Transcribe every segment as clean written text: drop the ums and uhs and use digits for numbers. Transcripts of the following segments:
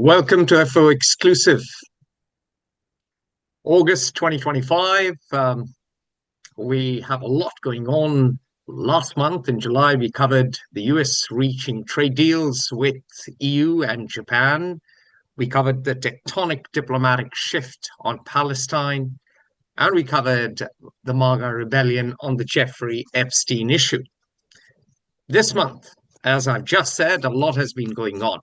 Welcome to FO Exclusive. August 2025. We have a lot going on. Last month in July, we covered the US reaching trade deals with EU and Japan. We covered the tectonic diplomatic shift on Palestine, and we covered the MAGA rebellion on the Jeffrey Epstein issue. This month, as I've just said, a lot has been going on.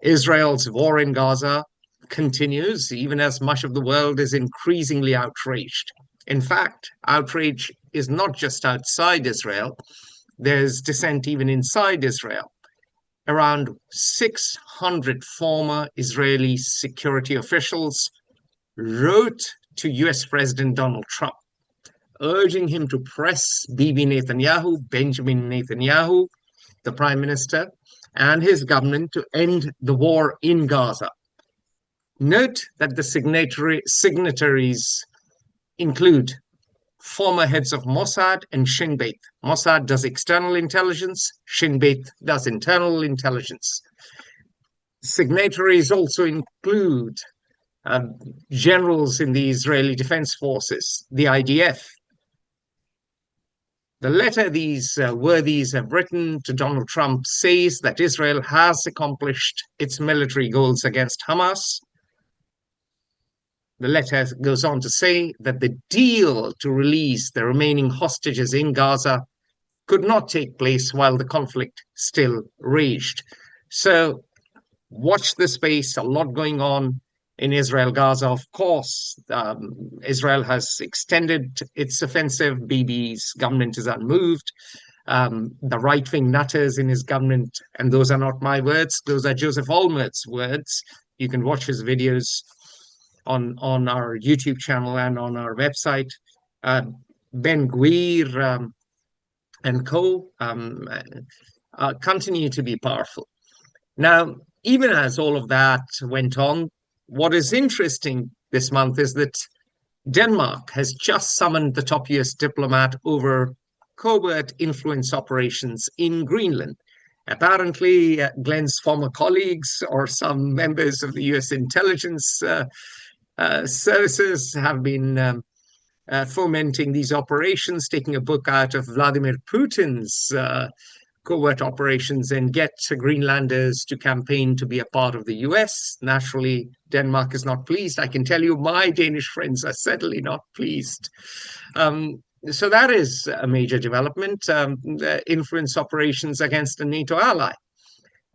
Israel's war in Gaza continues, even as much of the world is increasingly outraged. In fact, outrage is not just outside Israel, there's dissent even inside Israel. Around 600 former Israeli security officials wrote to US President Donald Trump, urging him to press Benjamin Netanyahu, the Prime Minister, and his government to end the war in Gaza. Note that the signatories include former heads of Mossad and Shin Bet. Mossad does external intelligence, Shin Bet does internal intelligence. Signatories also include generals in the Israeli Defense Forces, the IDF. The letter these worthies have written to Donald Trump says that Israel has accomplished its military goals against Hamas. The letter goes on to say that the deal to release the remaining hostages in Gaza could not take place while the conflict still raged. So watch the space, a lot going on in Israel-Gaza. Of course, Israel has extended its offensive. Bibi's government is unmoved. The right-wing nutters in his government, and those are not my words, those are Joseph Olmert's words. You can watch his videos on our YouTube channel and on our website. Ben Gvir and co. Continue to be powerful. Now, even as all of that went on, what is interesting this month is that Denmark has just summoned the top US diplomat over covert influence operations in Greenland. Apparently, Glenn's former colleagues or some members of the US intelligence services have been fomenting these operations, taking a book out of Vladimir Putin's covert operations and get Greenlanders to campaign to be a part of the US. Naturally, Denmark is not pleased. I can tell you my Danish friends are certainly not pleased. So that is a major development, influence operations against a NATO ally.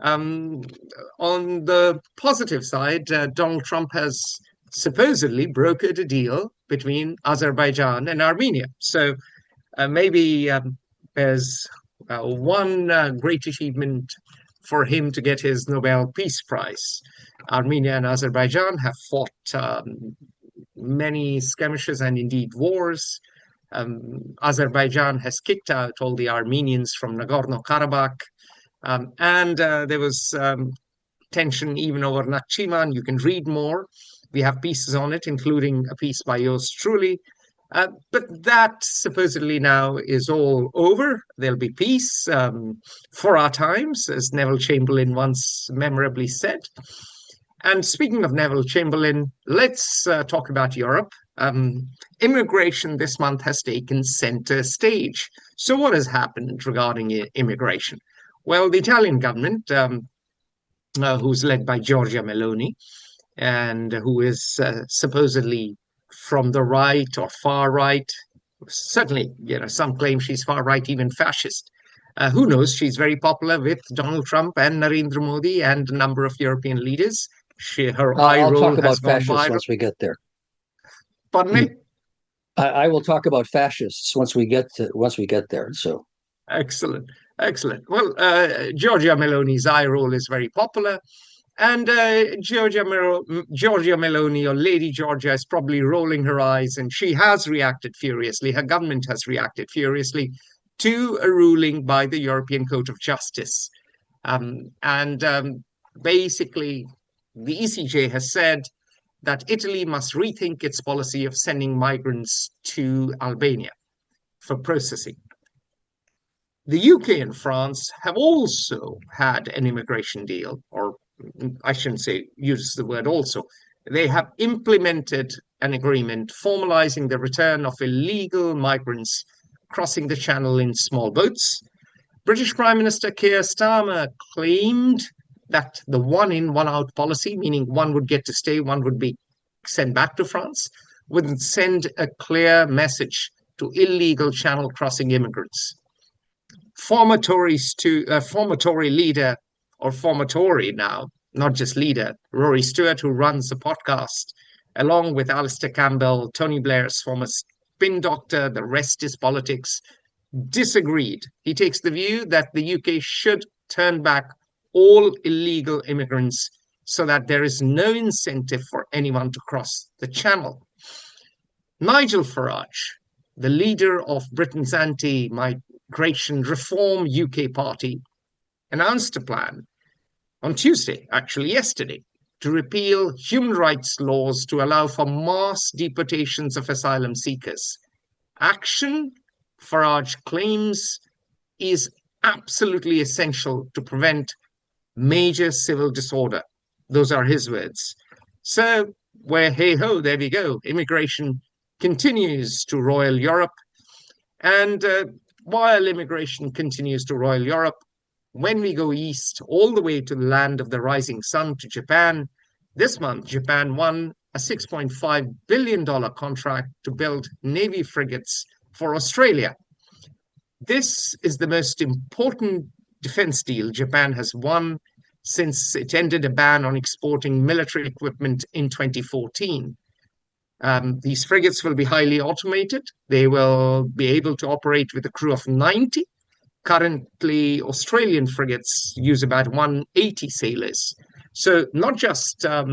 On the positive side, Donald Trump has supposedly brokered a deal between Azerbaijan and Armenia. So maybe there's one great achievement for him to get his Nobel Peace Prize. Armenia and Azerbaijan have fought many skirmishes and indeed wars. Azerbaijan has kicked out all the Armenians from Nagorno-Karabakh, and there was tension even over Nakhchivan. You can read more. We have pieces on it, including a piece by yours truly. But that supposedly now is all over. There'll be peace for our times, as Neville Chamberlain once memorably said. And speaking of Neville Chamberlain, let's talk about Europe. Immigration this month has taken center stage. So what has happened regarding immigration? Well, the Italian government, who's led by Giorgia Meloni, and who is supposedly from the right or far right, certainly, some claim she's far right, even fascist. Who knows? She's very popular with Donald Trump and Narendra Modi and a number of European leaders. I'll talk about fascists once we get there. Pardon me? I will talk about fascists once we get there. So excellent. Well, Giorgia Meloni's eye roll is very popular. And Giorgia Meloni, or Lady Georgia, is probably rolling her eyes, and she has reacted furiously. Her government has reacted furiously to a ruling by the European Court of Justice. Basically, the ECJ has said that Italy must rethink its policy of sending migrants to Albania for processing. The UK and France have also had an immigration deal, or I shouldn't say use the word also, they have implemented an agreement formalizing the return of illegal migrants crossing the channel in small boats. British Prime Minister Keir Starmer claimed that the one in, one out policy, meaning one would get to stay, one would be sent back to France, would send a clear message to illegal channel crossing immigrants. Former Tory leader, or former Tory now, not just leader, Rory Stewart, who runs the podcast, along with Alistair Campbell, Tony Blair's former spin doctor, the rest is politics, disagreed. He takes the view that the UK should turn back all illegal immigrants so that there is no incentive for anyone to cross the channel. Nigel Farage, the leader of Britain's anti-migration reform UK party, announced a plan on Tuesday, actually yesterday, to repeal human rights laws to allow for mass deportations of asylum seekers. Action, Farage claims, is absolutely essential to prevent major civil disorder. Those are his words. So, where hey-ho, there we go. Immigration continues to roil Europe. And while immigration continues to roil Europe, when we go east, all the way to the land of the rising sun, to Japan, this month, Japan won a $6.5 billion contract to build Navy frigates for Australia. This is the most important defense deal Japan has won since it ended a ban on exporting military equipment in 2014. These frigates will be highly automated. They will be able to operate with a crew of 90. Currently, Australian frigates use about 180 sailors. So not just a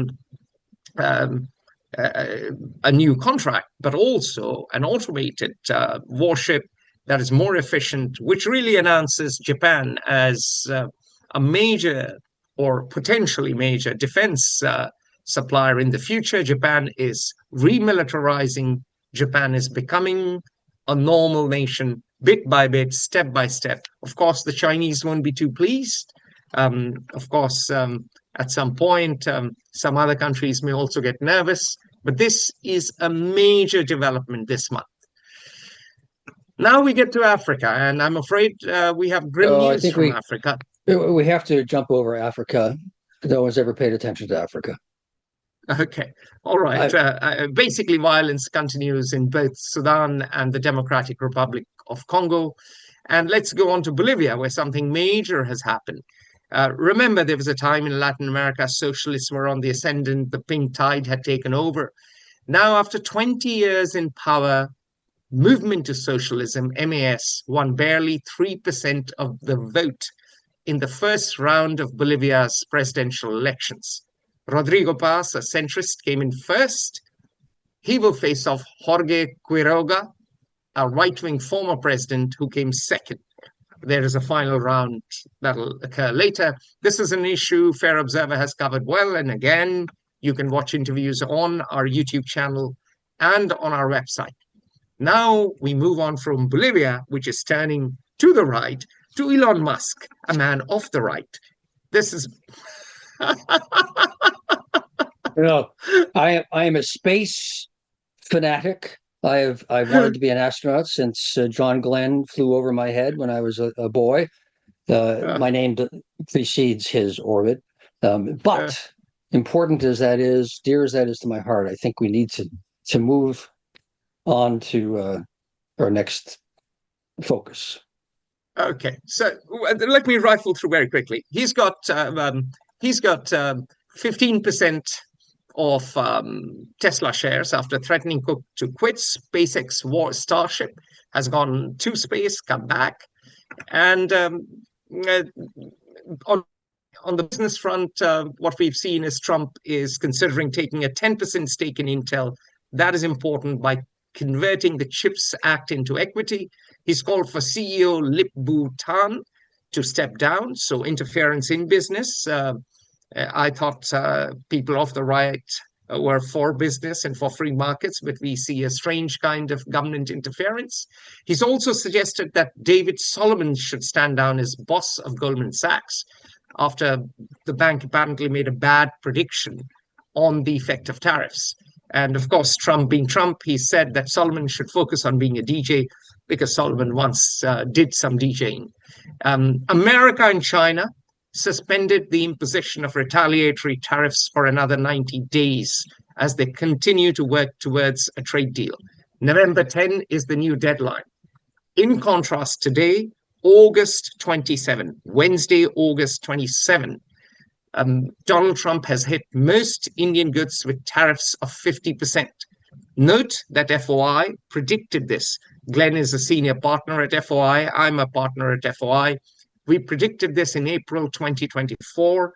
new contract, but also an automated warship that is more efficient, which really announces Japan as a major or potentially major defense supplier in the future. Japan is remilitarizing. Japan is becoming a normal nation, bit by bit, step by step. Of course, the Chinese won't be too pleased. Of course, at some point, some other countries may also get nervous, but this is a major development this month. Now we get to Africa, and I'm afraid we have grim news from Africa. We have to jump over Africa. No one's ever paid attention to Africa. Okay, all right. Basically, violence continues in both Sudan and the Democratic Republic of Congo. And let's go on to Bolivia, where something major has happened. Remember, there was a time in Latin America, socialists were on the ascendant, the pink tide had taken over. Now, after 20 years in power, Movement to Socialism, MAS, won barely 3% of the vote in the first round of Bolivia's presidential elections. Rodrigo Paz, a centrist, came in first. He will face off Jorge Quiroga, a right-wing former president, who came second. There is a final round that'll occur later. This is an issue Fair Observer has covered well, and again, you can watch interviews on our YouTube channel and on our website. Now we move on from Bolivia, which is turning to the right, to Elon Musk, a man of the right. This is... I am a space fanatic. I've wanted to be an astronaut since John Glenn flew over my head when I was a boy. My name precedes his orbit. But important as that is, dear as that is to my heart, I think we need to move on to our next focus. Okay, so let me rifle through very quickly. He's got 15% of Tesla shares after threatening to quit. SpaceX Starship has gone to space, come back. And on the business front, what we've seen is Trump is considering taking a 10% stake in Intel. That is important by converting the CHIPS Act into equity. He's called for CEO Lip-Bu Tan to step down, so interference in business. I thought people of the right were for business and for free markets, but we see a strange kind of government interference. He's also suggested that David Solomon should stand down as boss of Goldman Sachs. after the bank apparently made a bad prediction on the effect of tariffs. And of course, Trump being Trump, he said that Solomon should focus on being a DJ because Solomon once did some DJing. America and China suspended the imposition of retaliatory tariffs for another 90 days as they continue to work towards a trade deal. November 10 is the new deadline. In contrast, today, August 27, Wednesday, August 27, Donald Trump has hit most Indian goods with tariffs of 50%. Note that FOI predicted this. Glenn is a senior partner at FOI. I'm a partner at FOI. We predicted this in April 2024.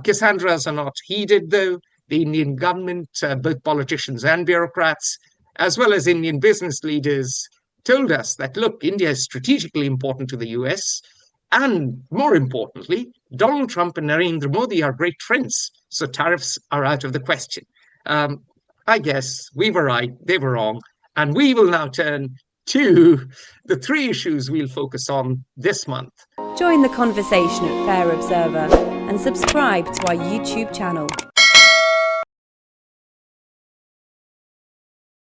Cassandras are not heeded, though. The Indian government, both politicians and bureaucrats, as well as Indian business leaders, told us that, look, India is strategically important to the US. And more importantly, Donald Trump and Narendra Modi are great friends. So tariffs are out of the question. I guess we were right, they were wrong. And we will now turn to the three issues we'll focus on this month. Join the conversation at Fair Observer and subscribe to our YouTube channel.